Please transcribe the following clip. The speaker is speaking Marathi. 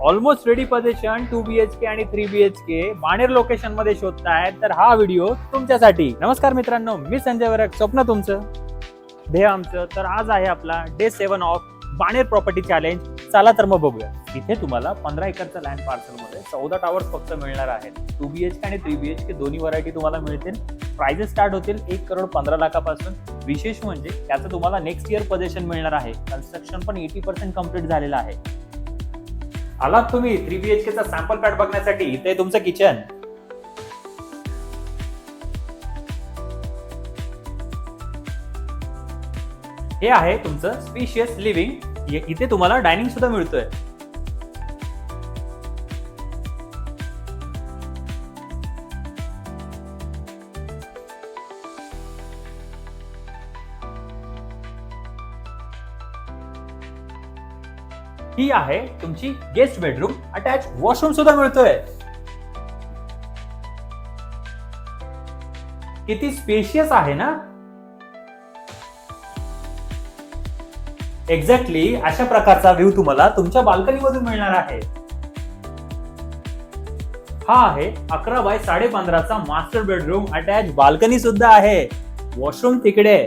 ऑलमोस्ट रेडी पोझिशन 2 BHK आणि 3 BHK बाणेर लोकेशन मध्ये शोधताय तर हा व्हिडिओ तुमच्यासाठी. नमस्कार मित्रांनो, मी संजय वरक. स्वप्न तुमचं, ध्येय आमचं. तर आज आहे आपला day 7 of Baner property challenge. चला तर मग बघूया. इथे तुम्हाला 15 एकरचा लँड पार्सल मध्ये 14 टावर्स फक्त मिळणार आहेत. 2 BHK आणि 3 BHK दोन्ही व्हरायटी तुम्हाला मिळतील. प्राइजेस स्टार्ट होतील 1,15,00,000पासून. विशेष म्हणजे त्याचं तुम्हाला नेक्स्ट इयर पोझिशन मिळणार आहे. कन्स्ट्रक्शन पण 80% कम्प्लीट झालेलं आहे. आलात तुम्ही 3 BHK चा सॅम्पल पॅट बघण्यासाठी. इथे तुमचं किचन, हे आहे तुमचं स्पेशियस लिव्हिंग. इथे तुम्हाला डायनिंग सुद्धा मिळतोय. ही आहे तुमची गेस्ट बेडरूम. अटॅच वॉशरूम सुद्धा मिळतोय. किती स्पेशियस आहे ना. एक्झॅक्टली अशा प्रकारचा व्ह्यू तुम्हाला तुमच्या बाल्कनी मधून मिळणार आहे. हा आहे 11 बाय 15.5चा मास्टर बेडरूम. अटॅच बाल्कनी सुद्धा आहे. वॉशरूम तिकडे.